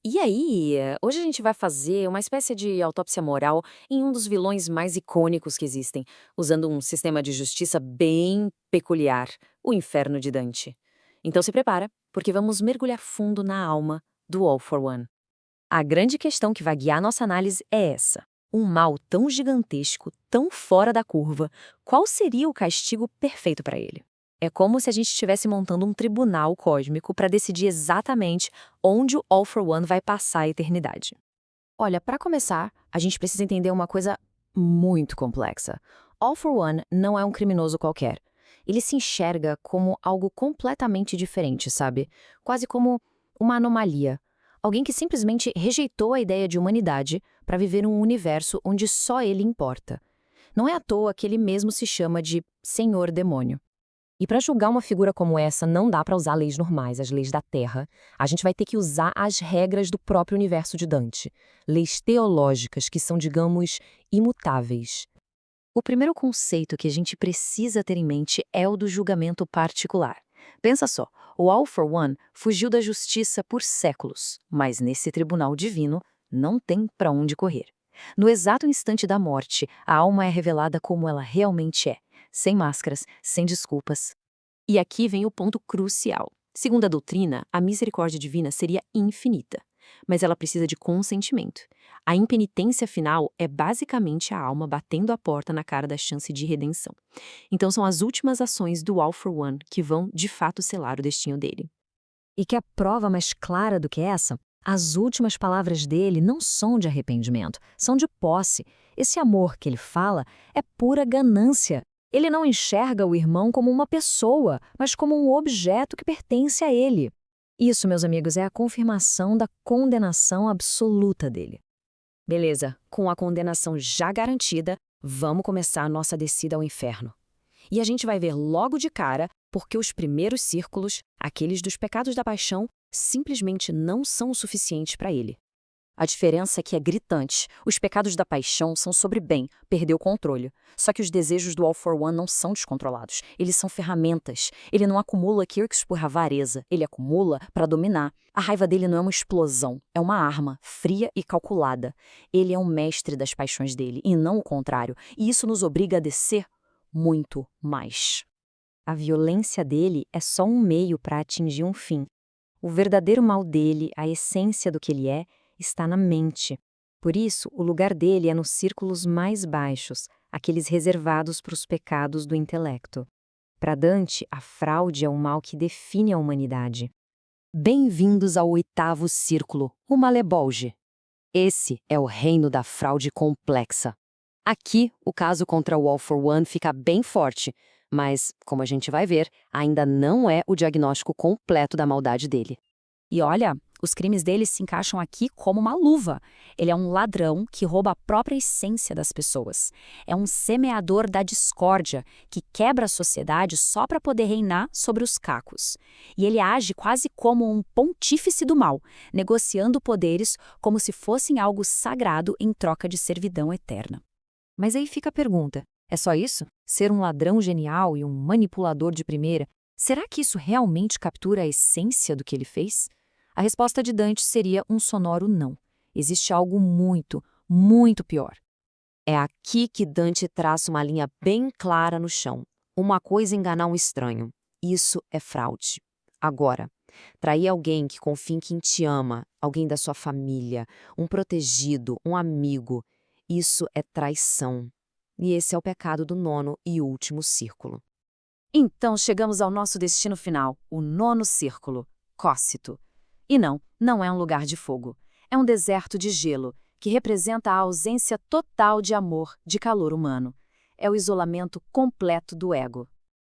E aí, hoje a gente vai fazer uma espécie de autópsia moral em um dos vilões mais icônicos que existem, usando um sistema de justiça bem peculiar, o Inferno de Dante. Então se prepara, porque vamos mergulhar fundo na alma do All for One. A grande questão que vai guiar nossa análise é essa. Um mal tão gigantesco, tão fora da curva, qual seria o castigo perfeito para ele? É como se a gente estivesse montando um tribunal cósmico para decidir exatamente onde o All for One vai passar a eternidade. Olha, para começar, a gente precisa entender uma coisa muito complexa. All for One não é um criminoso qualquer. Ele se enxerga como algo completamente diferente, sabe? Quase como uma anomalia. Alguém que simplesmente rejeitou a ideia de humanidade para viver um universo onde só ele importa. Não é à toa que ele mesmo se chama de Senhor Demônio. E para julgar uma figura como essa, não dá para usar leis normais, as leis da Terra. A gente vai ter que usar as regras do próprio universo de Dante. Leis teológicas que são, digamos, imutáveis. O primeiro conceito que a gente precisa ter em mente é o do julgamento particular. Pensa só, o All for One fugiu da justiça por séculos, mas nesse tribunal divino não tem para onde correr. No exato instante da morte, a alma é revelada como ela realmente é, sem máscaras, sem desculpas. E aqui vem o ponto crucial. Segundo a doutrina, a misericórdia divina seria infinita, mas ela precisa de consentimento. A impenitência final é basicamente a alma batendo a porta na cara da chance de redenção. Então são as últimas ações do All for One que vão, de fato, selar o destino dele. E que a prova mais clara do que essa? As últimas palavras dele não são de arrependimento, são de posse. Esse amor que ele fala é pura ganância. Ele não enxerga o irmão como uma pessoa, mas como um objeto que pertence a ele. Isso, meus amigos, é a confirmação da condenação absoluta dele. Beleza, com a condenação já garantida, vamos começar a nossa descida ao inferno. E a gente vai ver logo de cara porque os primeiros círculos, aqueles dos pecados da paixão, simplesmente não são o suficiente para ele. A diferença é que é gritante. Os pecados da paixão são sobre bem, perder o controle. Só que os desejos do All for One não são descontrolados. Eles são ferramentas. Ele não acumula Kirks por avareza. Ele acumula para dominar. A raiva dele não é uma explosão. É uma arma, fria e calculada. Ele é um mestre das paixões dele, e não o contrário. E isso nos obriga a descer muito mais. A violência dele é só um meio para atingir um fim. O verdadeiro mal dele, a essência do que ele é, está na mente. Por isso, o lugar dele é nos círculos mais baixos, aqueles reservados para os pecados do intelecto. Para Dante, a fraude é o mal que define a humanidade. Bem-vindos ao oitavo círculo, o Malebolge. Esse é o reino da fraude complexa. Aqui, o caso contra o All for One fica bem forte, mas, como a gente vai ver, ainda não é o diagnóstico completo da maldade dele. E olha, os crimes dele se encaixam aqui como uma luva. Ele é um ladrão que rouba a própria essência das pessoas. É um semeador da discórdia que quebra a sociedade só para poder reinar sobre os cacos. E ele age quase como um pontífice do mal, negociando poderes como se fossem algo sagrado em troca de servidão eterna. Mas aí fica a pergunta, é só isso? Ser um ladrão genial e um manipulador de primeira, será que isso realmente captura a essência do que ele fez? A resposta de Dante seria um sonoro não. Existe algo muito, muito pior. É aqui que Dante traça uma linha bem clara no chão. Uma coisa é enganar um estranho. Isso é fraude. Agora, trair alguém que confia em quem te ama, alguém da sua família, um protegido, um amigo, isso é traição. E esse é o pecado do nono e último círculo. Então chegamos ao nosso destino final, o nono círculo, Cócito. E não é um lugar de fogo. É um deserto de gelo, que representa a ausência total de amor, de calor humano. É o isolamento completo do ego.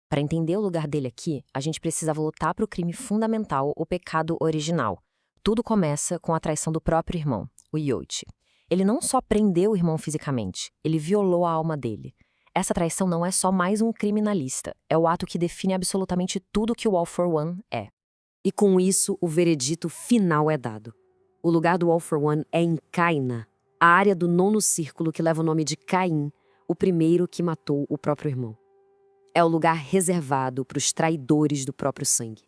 Para entender o lugar dele aqui, a gente precisa voltar para o crime fundamental, o pecado original. Tudo começa com a traição do próprio irmão, o Iote. Ele não só prendeu o irmão fisicamente, ele violou a alma dele. Essa traição não é só mais um criminalista, é o ato que define absolutamente tudo que o All for One é. E com isso, o veredito final é dado. O lugar do All for One é em Caina, a área do nono círculo que leva o nome de Caim, o primeiro que matou o próprio irmão. É o lugar reservado para os traidores do próprio sangue.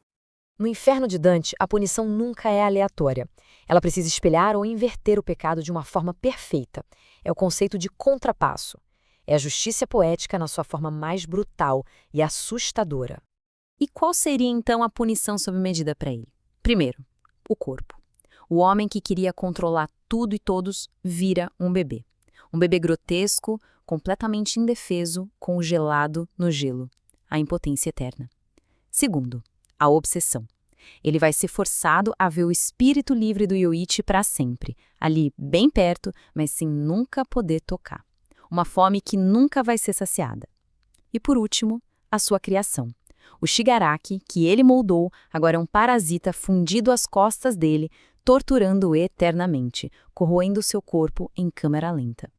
No inferno de Dante, a punição nunca é aleatória. Ela precisa espelhar ou inverter o pecado de uma forma perfeita. É o conceito de contrapasso. É a justiça poética na sua forma mais brutal e assustadora. E qual seria então a punição sob medida para ele? Primeiro, o corpo. O homem que queria controlar tudo e todos vira um bebê. Um bebê grotesco, completamente indefeso, congelado no gelo. A impotência eterna. Segundo, a obsessão. Ele vai ser forçado a ver o espírito livre do Yoichi para sempre, ali bem perto, mas sem nunca poder tocar. Uma fome que nunca vai ser saciada. E por último, a sua criação. O Shigaraki, que ele moldou, agora é um parasita fundido às costas dele, torturando-o eternamente, corroendo seu corpo em câmera lenta.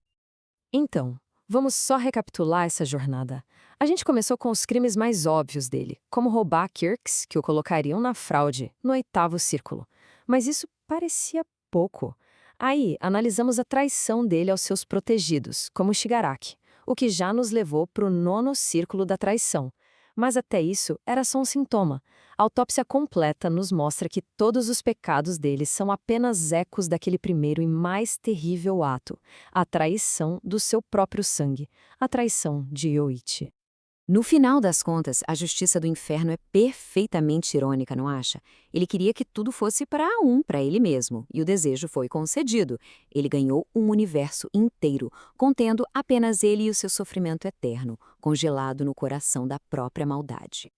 Então, vamos só recapitular essa jornada. A gente começou com os crimes mais óbvios dele, como roubar Kirks, que o colocariam na fraude, no 8º círculo. Mas isso parecia pouco. Aí, analisamos a traição dele aos seus protegidos, como Shigaraki, o que já nos levou para o 9º círculo da traição. Mas até isso era só um sintoma. A autópsia completa nos mostra que todos os pecados dele são apenas ecos daquele primeiro e mais terrível ato, a traição do seu próprio sangue, a traição de Yoichi. No final das contas, a justiça do inferno é perfeitamente irônica, não acha? Ele queria que tudo fosse para ele mesmo, e o desejo foi concedido. Ele ganhou um universo inteiro, contendo apenas ele e o seu sofrimento eterno, congelado no coração da própria maldade.